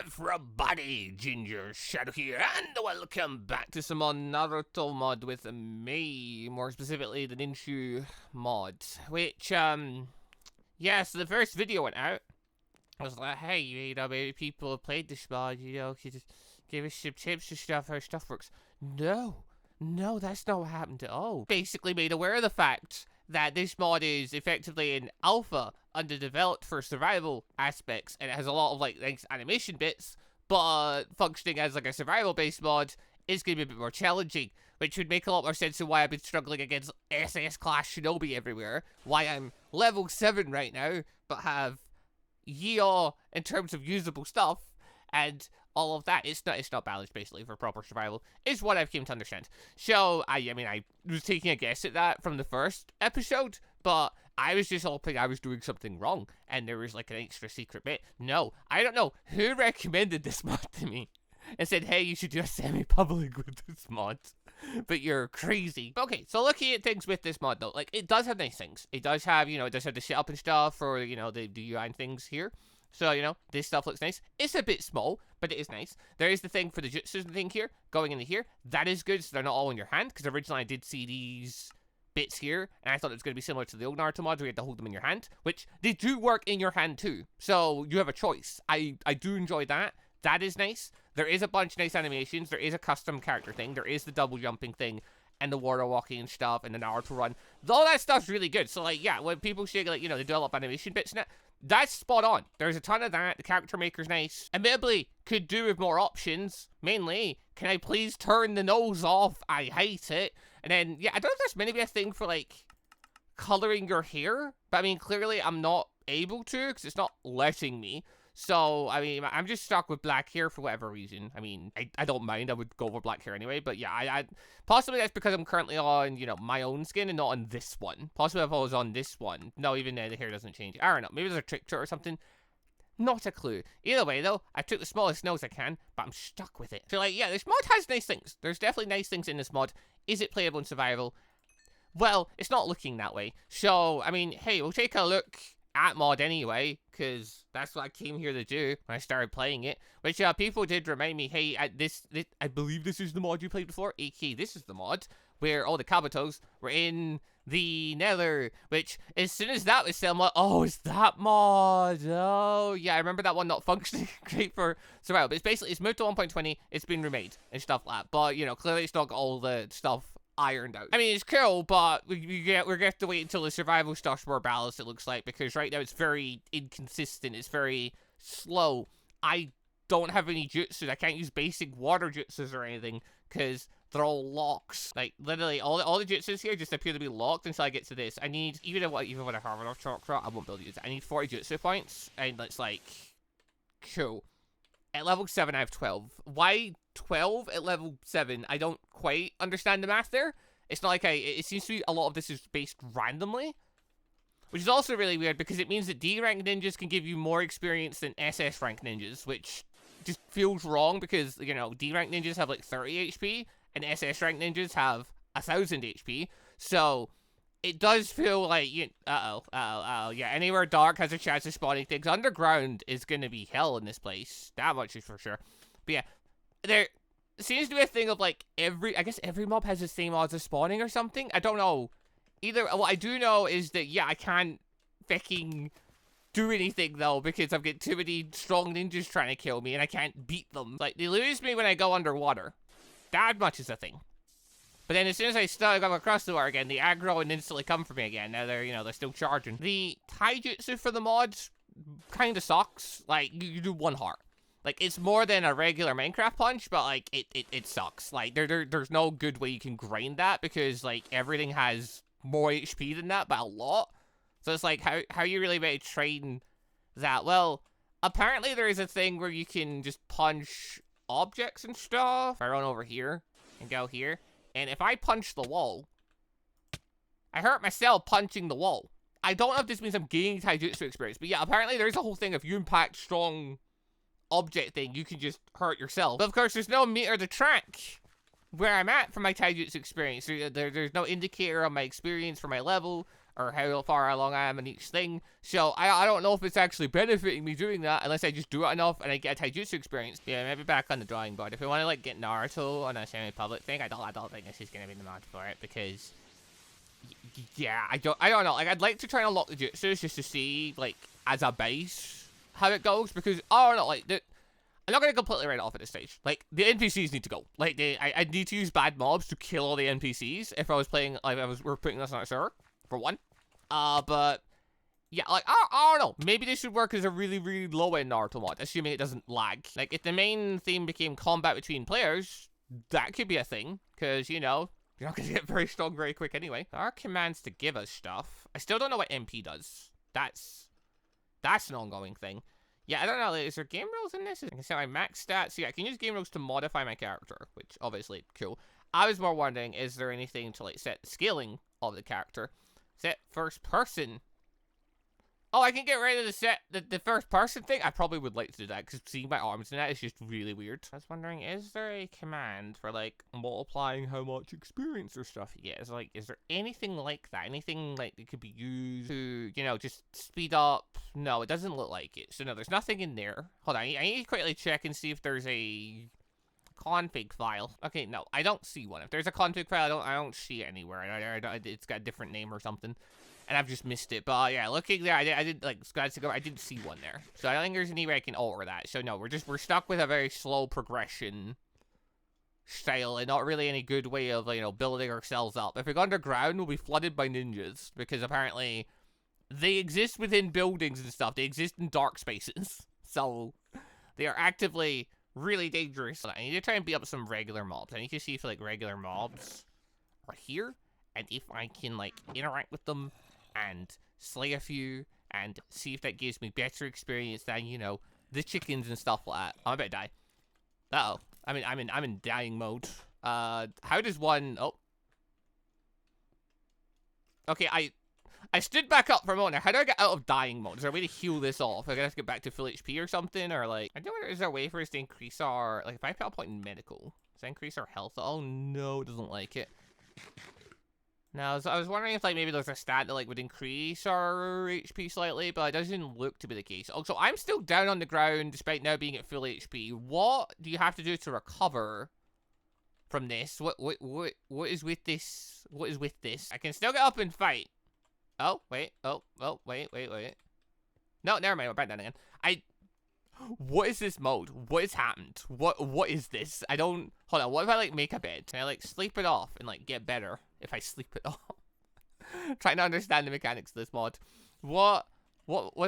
everybody, Gingershadow here, and welcome back to some more Naruto mod with me, more specifically the Ninshu mod, which, yeah, so the first video went out. I was like, hey, you know, maybe people have played this mod, you know, could just give us some tips and stuff, how stuff works. No, that's not what happened at all. Basically made aware of the fact that this mod is effectively an alpha underdeveloped for survival aspects, and it has a lot of like nice animation bits, but functioning as like a survival based mod is going to be a bit more challenging, which would make a lot more sense of why I've been struggling against SS class shinobi everywhere, why I'm level 7 right now, but have Yeoh in terms of usable stuff, and all of that. It's not balanced basically for proper survival, is what I've came to understand. So, I mean, I was taking a guess at that from the first episode, but I was just hoping I was doing something wrong, and there was like an extra secret bit. No, I don't know who recommended this mod to me and said, hey, you should do a semi-public with this mod, but you're crazy. Okay, so looking at things with this mod though, like, it does have nice things. It does have, you know, it does have the setup and stuff for, you know, the UI and things here. So, you know, this stuff looks nice. It's a bit small, but it is nice. There is the thing for the jutsus and thing here, going into here. That is good, so they're not all in your hand, because originally I did see these bits here, and I thought it was going to be similar to the old Naruto mods where you had to hold them in your hand, which they do work in your hand too. So, you have a choice. I do enjoy that. That is nice. There is a bunch of nice animations. There is a custom character thing. There is the double jumping thing, and the water walking and stuff, and the Naruto run. All that stuff's really good. So, like, yeah, when people say, like, you know, they develop animation bits and that, that's spot on. There's a ton of that. The character maker's nice. Admittedly, could do with more options. Mainly, can I please turn the nose off? I hate it. And then, yeah, I don't know if there's maybe a thing for, like, coloring your hair. But, I mean, clearly I'm not able to, because it's not letting me. So, I mean, I'm just stuck with black hair for whatever reason. I mean, I don't mind. I would go for black hair anyway. But yeah, I possibly that's because I'm currently on, you know, my own skin and not on this one. Possibly if I was on this one. No, even then the hair doesn't change. I don't know. Maybe there's a trick to it or something. Not a clue. Either way, though, I took the smallest nose I can, but I'm stuck with it. So, like, yeah, this mod has nice things. There's definitely nice things in this mod. Is it playable in survival? Well, it's not looking that way. So, I mean, hey, we'll take a look at mod anyway, because that's what I came here to do when I started playing it, which people did remind me, hey, I believe this is the mod you played before, aka this is the mod where all the Kabutos were in the Nether, which as soon as that was said, I'm like, oh, it's that mod. Oh yeah, I remember that one not functioning great for survival, but it's basically, it's moved to 1.20, it's been remade and stuff like that, but you know, clearly it's not got all the stuff ironed out. I mean, it's cool, but we're gonna have to wait until the survival stuff's more balanced, it looks like, because right now it's very inconsistent, it's very slow. I don't have any jutsus, I can't use basic water jutsus or anything, because they're all locks. Like, literally, all the jutsus here just appear to be locked until I get to this. I need, even when I have enough chakra, I won't be able to use it. I need 40 jutsu points, and it's like, cool. At level 7, I have 12. Why 12 at level 7? I don't quite understand the math there. It's not like it seems to be a lot of this is based randomly, which is also really weird because it means that D rank ninjas can give you more experience than SS rank ninjas, which just feels wrong because, you know, D rank ninjas have like 30 HP and SS rank ninjas have 1000 HP. So it does feel like, yeah, anywhere dark has a chance of spawning things. Underground is going to be hell in this place. That much is for sure. But yeah, there seems to be a thing of like I guess every mob has the same odds of spawning or something. I don't know. Either, what I do know is that, yeah, I can't fucking do anything though because I've got too many strong ninjas trying to kill me and I can't beat them. Like, they lose me when I go underwater. That much is a thing. But then as soon as I start going across the water again, they aggro and instantly come for me again. Now they're, you know, they're still charging. The Taijutsu for the mods kind of sucks. Like, you do 1 heart. Like, it's more than a regular Minecraft punch, but, like, it sucks. Like, there's no good way you can grind that because, like, everything has more HP than that by a lot. So it's like, how you really meant to train that? Well, apparently there is a thing where you can just punch objects and stuff. If I run over here and go here, and if I punch the wall, I hurt myself punching the wall. I don't know if this means I'm gaining Taijutsu experience, but yeah, apparently there's a whole thing, if you impact strong object thing, you can just hurt yourself. But of course, there's no meter to track where I'm at for my Taijutsu experience. There's no indicator on my experience for my level or how far along I am in each thing. So I don't know if it's actually benefiting me doing that unless I just do it enough and I get a Taijutsu experience. Yeah, maybe back on the drawing board. If we want to like get Naruto on a semi-public thing, I don't think this is gonna be the mod for it because yeah, I don't know. Like I'd like to try and unlock the jutsus just to see like as a base how it goes because I don't know, like I'm not gonna completely write it off at this stage. Like the NPCs need to go. Like I need to use bad mobs to kill all the NPCs if I was playing like we're putting this on a server for one. But yeah, like I don't know. Maybe this should work as a really, really low end Naruto mod, assuming it doesn't lag. Like if the main theme became combat between players, that could be a thing. Cause you know, you're not gonna get very strong very quick anyway. There are commands to give us stuff. I still don't know what MP does. That's an ongoing thing. Yeah, I don't know. Is there game rules in this? I can set my max stats. Yeah, I can use game rules to modify my character, which obviously cool. I was more wondering, is there anything to like set the scaling of the character? Set first person. Oh, I can get rid of the first person thing. I probably would like to do that because seeing my arms in that is just really weird. I was wondering, is there a command for like multiplying how much experience or stuff he gets? Like, is there anything like that? Anything like that could be used to, you know, just speed up? No, it doesn't look like it. So no, there's nothing in there. Hold on, I need to quickly check and see if there's a config file. Okay, no, I don't see one. If there's a config file, I don't see it anywhere. It's got a different name or something. And I've just missed it. But yeah, looking there, I did like I didn't see one there. So I don't think there's any way I can alter that. So no, we're stuck with a very slow progression style and not really any good way of, you know, building ourselves up. If we go underground, we'll be flooded by ninjas because apparently they exist within buildings and stuff. They exist in dark spaces. So they are actively really dangerous. I need to try and beat up some regular mobs. I need to see if like regular mobs are here and if I can like interact with them and slay a few and see if that gives me better experience than, you know, the chickens and stuff like that. I'm about to die. Uh-oh. I'm in dying mode. How does one... Oh. Okay, I stood back up for a moment. Now, how do I get out of dying mode? Is there a way to heal this off? I gotta get back to full HP or something? Or like... I don't know, is there a way for us to increase our... Like, if I put a point in medical, does that increase our health? Oh, no, it doesn't like it. Now, I was wondering if, like, maybe there's a stat that, like, would increase our HP slightly, but it doesn't look to be the case. Also, I'm still down on the ground, despite now being at full HP. What do you have to do to recover from this? What is with this? What is with this? I can still get up and fight. Oh, wait. Oh, wait. No, never mind. We're back down again. What is this mode? What has happened? What is this? I don't... Hold on, what if I, like, make a bed? Can I, like, sleep it off and, like, get better if I sleep it off? Trying to understand the mechanics of this mod. What's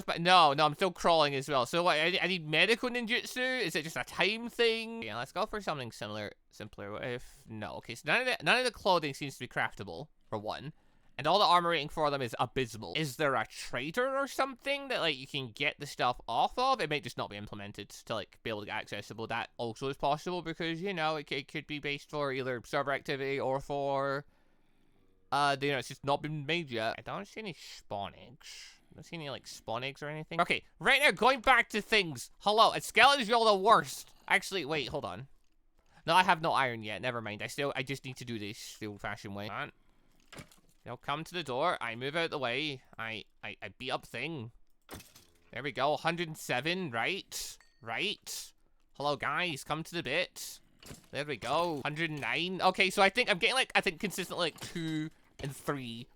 my... No, I'm still crawling as well. So, what, I need medical ninjutsu? Is it just a time thing? Yeah, let's go for something simpler. What if... No, okay, so none of the clothing seems to be craftable, for one. And all the armor rating for them is abysmal. Is there a trader or something that, like, you can get the stuff off of? It may just not be implemented to, like, be able to get accessible. That also is possible because, you know, it could be based for either server activity or for, you know, it's just not been made yet. I don't see any spawn eggs. I don't see any, like, spawn eggs or anything. Okay, right now, going back to things. Hello, at skeletons, you're the worst. Actually, wait, hold on. No, I have no iron yet. Never mind. I just need to do this the old-fashioned way. Come on. You know, come to the door. I move out the way. I beat up thing. There we go. 107. Right. Hello, guys. Come to the bit. There we go. 109. Okay, so I think I'm getting, like, consistently, like, 2 and 3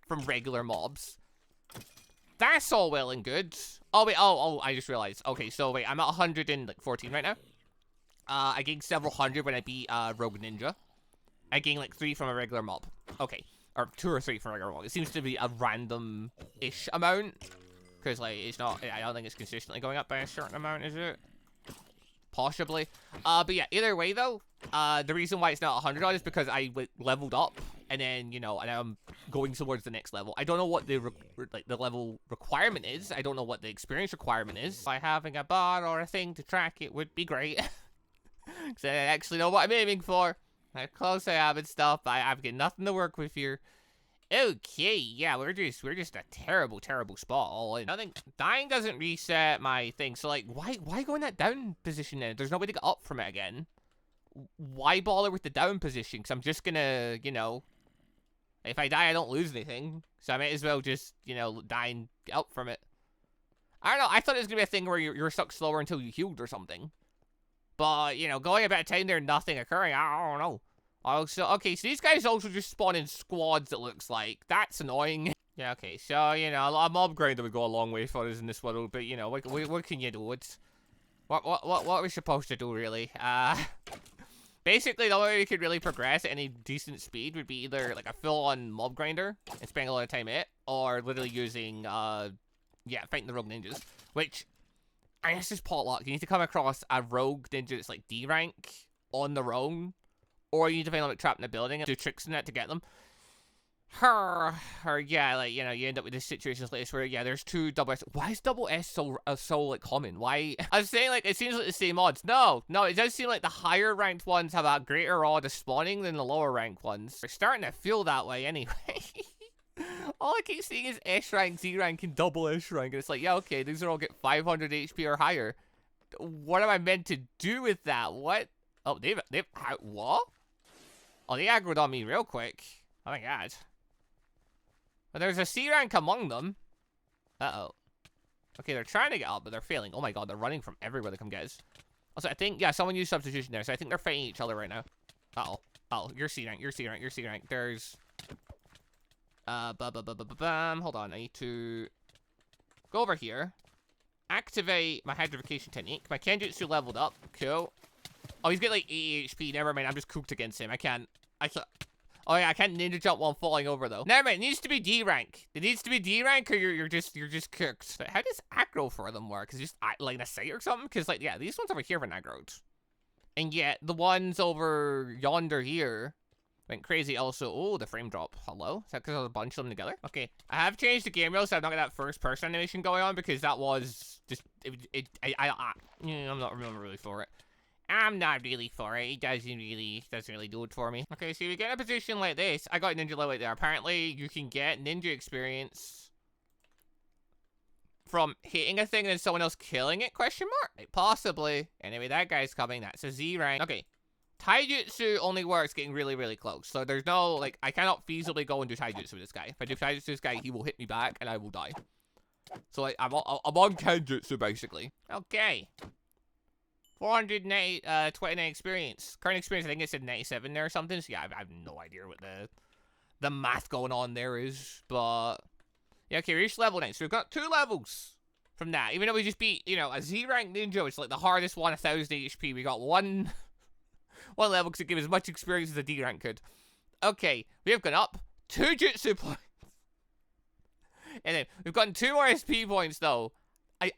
from regular mobs. That's all well and good. Oh, wait. Oh, I just realized. Okay, so, wait. I'm at 114 right now. I gained several hundred when I beat, Rogue Ninja. I gained, like, 3 from a regular mob. Okay. Or 2 or 3 from a regular mob. It seems to be a random-ish amount. Because, like, it's not... I don't think it's consistently going up by a certain amount, is it? Possibly. But yeah, either way, though, the reason why it's not 100 is because I leveled up. And then, you know, and I'm going towards the next level. I don't know what the level requirement is. I don't know what the experience requirement is. By having a bar or a thing to track it would be great. Because I actually know what I'm aiming for. How close I am and stuff. I've got nothing to work with here. Okay, yeah, we're just a terrible spot all in. Nothing. Dying doesn't reset my thing. So like, why go in that down position then? There's no way to get up from it again. Why bother with the down position? Because I'm just gonna, you know, If I die, I don't lose anything. So I might as well just, you know, die and get up from it. I don't know. I thought it was going to be a thing where you're stuck slower until you healed or something. But, you know, going a bit of time there, nothing occurring. I don't know. Also, okay, so these guys also just spawn in squads, it looks like. That's annoying. Yeah, okay, so, you know, a mob grinder would go a long way for us in this world, but, you know, what can you do? It's, what are we supposed to do, really? Basically, the only way we could really progress at any decent speed would be either, like, a full-on mob grinder and spending a lot of time at it, or literally using, yeah, fighting the rogue ninjas, which, I guess is potluck. You need to come across a rogue ninja that's, like, D rank on their own, or you need to find them, like, trapped in a building and do tricks in that to get them. Or yeah, like, you know, you end up with this situations like this where, yeah, there's two double S. Why is double S so like, common? Why? I was saying, like, it seems like the same odds. No, it does seem like the higher ranked ones have a greater odd of spawning than the lower ranked ones. They're starting to feel that way anyway. All I keep seeing is S rank, Z rank, and double S rank. And it's like, yeah, okay, these are all get 500 HP or higher. What am I meant to do with that? What? Oh, they've what? Oh, they aggroed on me real quick. Oh my god. But there's a C rank among them. Uh-oh. Okay, they're trying to get up, but they're failing. Oh my god, they're running from everywhere to come get us. Also, I think, yeah, someone used substitution there, so I think they're fighting each other right now. Uh-oh. Oh, you're C rank, you're C rank, you're C rank. There's... Hold on, I need to... go over here. Activate my hydrification technique. My Kenjutsu leveled up. Cool. Oh, he's got like 80 HP. Never mind, I'm just cooked against him. I can't... Oh yeah, I can't ninja jump while I'm falling over though. Never mind, it needs to be D rank. It needs to be D rank or you're just cooked. But how does aggro for them work? Is it just line of sight or something? Because like, yeah, these ones over here were aggroed. And yet the ones over yonder here went crazy also. Oh, the frame drop. Hello? Is that because I was a bunch of them together? Okay, I have changed the game rules so I've not got that first person animation going on because that was just, I'm not really for it. I'm not really for it. It doesn't really do it for me. Okay, so we get in a position like this. I got ninja level there. Apparently, you can get ninja experience from hitting a thing and then someone else killing it, question mark? Like, possibly. Anyway, that guy's coming. That's a Z rank. Okay. Taijutsu only works getting really, really close. So there's no, like, I cannot feasibly go and do Taijutsu with this guy. If I do Taijutsu with this guy, he will hit me back and I will die. So, like, I'm on Kenjutsu, basically. Okay. 429 experience. Current experience, I think it said 97 there or something. So yeah, I have no idea what the math going on there is. But yeah, okay, we reached level 9. So we've got 2 levels from that. Even though we just beat, you know, a Z rank ninja, it's like the hardest one, 1000 HP. We got one level because it gives as much experience as a D rank could. Okay, we have gone up 2 jutsu points. And then we've gotten 2 more SP points though.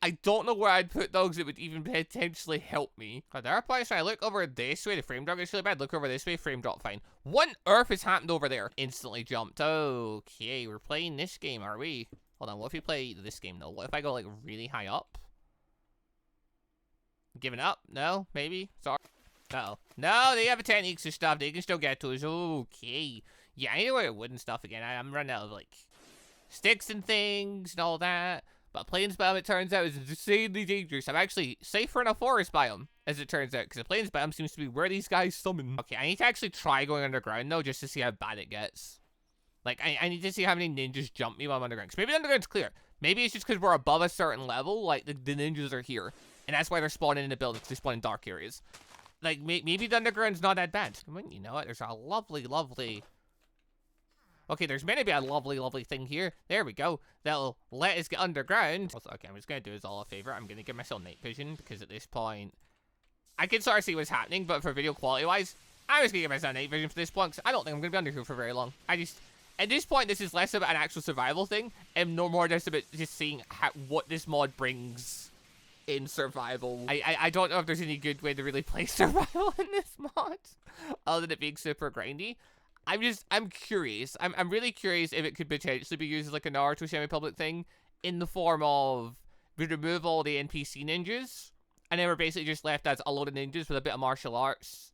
I don't know where I'd put those that would even potentially help me. God, there are points when I look over this way, the frame drop is really bad. Look over this way, frame drop fine. What on earth has happened over there? Instantly jumped. Okay, we're playing this game, are we? Hold on, what if we play this game though? What if I go like really high up? Giving up? No? Maybe? Sorry. Uh-oh. No, they have techniques and stuff. They can still get to us. Okay. Yeah, I need to wear wooden stuff again. I'm running out of like sticks and things and all that. But plains biome, it turns out, is insanely dangerous. I'm actually safer in a forest biome, as it turns out, because the plains biome seems to be where these guys summon. Okay, I need to actually try going underground, though, just to see how bad it gets. Like, I need to see how many ninjas jump me while I'm underground. Because maybe the underground's clear. Maybe it's just because we're above a certain level, like, the ninjas are here. And that's why they're spawning in the buildings, because they spawn in dark areas. Like, maybe the underground's not that bad. You know what? There's a lovely... Okay, there's meant to be a lovely thing here. There we go. That'll let us get underground. Also, okay, I'm just going to do us all a favor. I'm going to give myself night vision because at this point, I can sort of see what's happening, but for video quality-wise, I'm just going to give myself night vision for this point because I don't think I'm going to be under here for very long. At this point, this is less about an actual survival thing and no more just about just seeing what this mod brings in survival. I don't know if there's any good way to really play survival in this mod other than it being super grindy. I'm curious. I'm really curious if it could potentially be used as like a Naruto semi-public thing in the form of we remove all the NPC ninjas and then we're basically just left as a load of ninjas with a bit of martial arts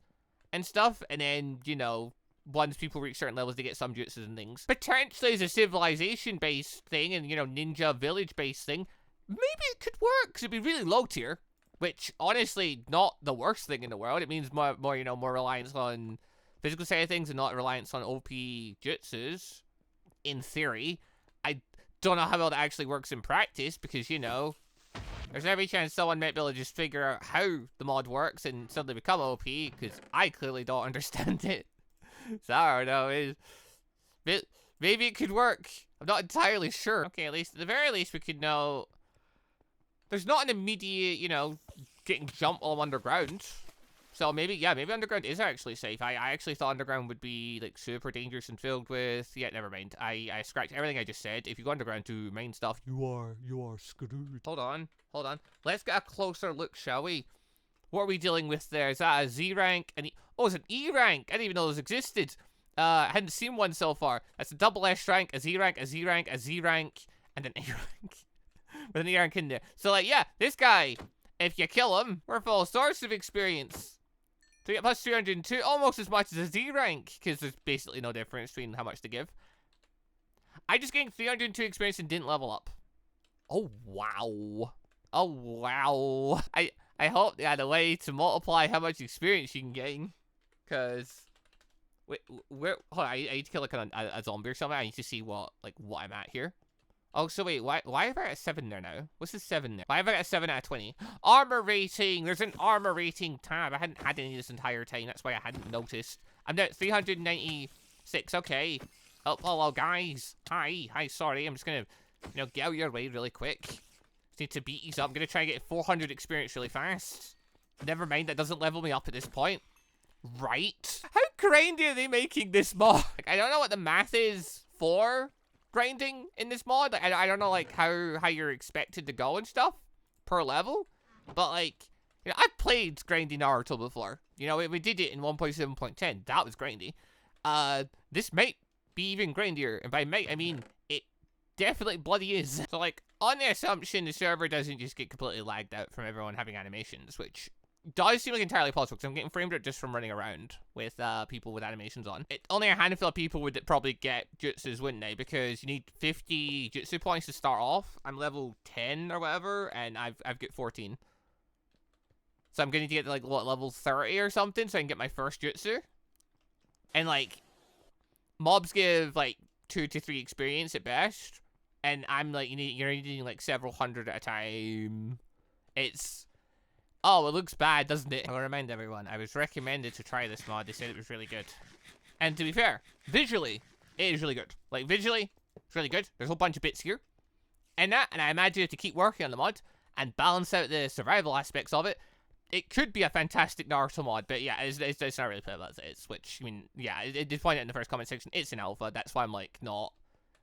and stuff. And then, you know, once people reach certain levels, they get some jutsus and things. Potentially as a civilization-based thing and, you know, ninja village-based thing, maybe it could work because it'd be really low tier, which honestly, not the worst thing in the world. It means more, you know, more reliance on physical side of things and not reliance on OP jutsus, in theory. I don't know how well that actually works in practice because, you know, there's every chance someone might be able to just figure out how the mod works and suddenly become OP because I clearly don't understand it. So I don't know. Maybe it could work. I'm not entirely sure. Okay, at the very least we could know there's not an immediate, you know, getting jumped while I'm underground. So maybe, yeah, maybe underground is actually safe. I actually thought underground would be, like, super dangerous and filled with... Yeah, never mind. I scratched everything I just said. If you go underground to main stuff, you are screwed. Hold on. Let's get a closer look, shall we? What are we dealing with there? Is that a Z rank? Oh, it's an E rank. I didn't even know those existed. I hadn't seen one so far. That's a double S rank, a Z rank, a Z rank, a Z rank, and an A rank. With an E rank in there. So, like, yeah, this guy, if you kill him, we're full of sorts of experience. So you get plus 302, almost as much as a Z rank, because there's basically no difference between how much to give. I just gained 302 experience and didn't level up. Oh, wow. Oh, wow. I hope they had a way to multiply how much experience you can gain. Because... Wait, where... Hold on, I need to kill, like, a zombie or something. I need to see what I'm at here. Oh, so wait, why have I got a 7 there now? What's the 7 there? Why have I got a 7 out of 20? Armor rating! There's an armor rating tab. I hadn't had any this entire time. That's why I hadn't noticed. I'm now at 396. Okay. Oh, hello, guys. Hi, sorry. I'm just gonna, you know, get out of your way really quick. Just need to beat these up. I'm gonna try and get 400 experience really fast. Never mind, that doesn't level me up at this point. Right? How grindy are they making this mod? Like, I don't know what the math is for grinding in this mod. Like, I don't know, like, how you're expected to go and stuff per level, but, like, you know, I've played grindy Naruto before. You know, we did it in 1.7.10. That was grindy. This might be even grindier, and by might I mean it definitely bloody is. So, like, on the assumption the server doesn't just get completely lagged out from everyone having animations, which does seem like entirely possible because I'm getting framed out just from running around with people with animations on. Only a handful of people would probably get jutsus, wouldn't they? Because you need 50 jutsu points to start off. I'm level 10 or whatever, and I've got 14. So I'm going to get, like, what, level 30 or something so I can get my first jutsu. And, like, mobs give, like, 2 to 3 experience at best. And I'm, like, you're needing, like, several hundred at a time. It's... Oh, it looks bad, doesn't it? I'll remind everyone, I was recommended to try this mod. They said it was really good. And to be fair, visually, it is really good. Like, visually, it's really good. There's a whole bunch of bits here. And I imagine if to keep working on the mod and balance out the survival aspects of it, it could be a fantastic Naruto mod. But yeah, it's not really playable as it is. Which, I mean, yeah, it did point out in the first comment section, it's an alpha. That's why I'm, like, not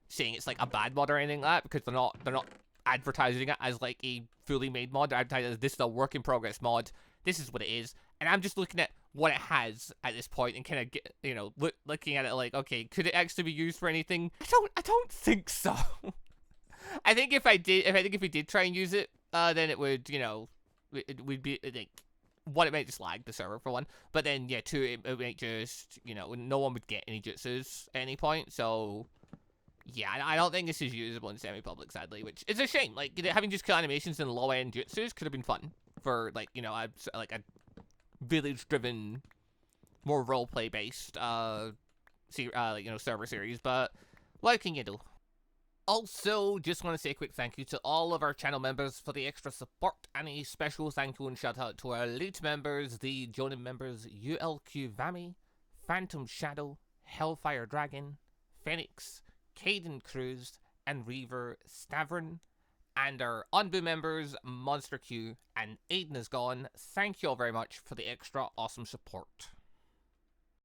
saying it's, like, a bad mod or anything like that. Because they're not advertising it as, like, a fully made mod. They're advertising it as this is a work in progress mod. This is what it is. And I'm just looking at what it has at this point and kind of get, you know, looking at it like, okay, could it actually be used for anything? I don't think so. I think if we did try and use it, then it would, you know, it would be, like, one, it might just lag the server for one, but then, yeah, two, it might just, you know, no one would get any jutsus at any point, so, yeah, I don't think this is usable in semi-public, sadly, which is a shame. Like, having just kill animations and low-end jutsus could have been fun for, like, you know, a village-driven, more roleplay-based, you know, server series, but what can you do? Also, just want to say a quick thank you to all of our channel members for the extra support, and a special thank you and shout out to our elite members, the Jonin members ULQ Vami, Phantom Shadow, Hellfire Dragon, Phoenix, Caden Cruz, and Reaver Stavern, and our ANBU members MonsterQ and AdenIsGone. Thank you all very much for the extra awesome support.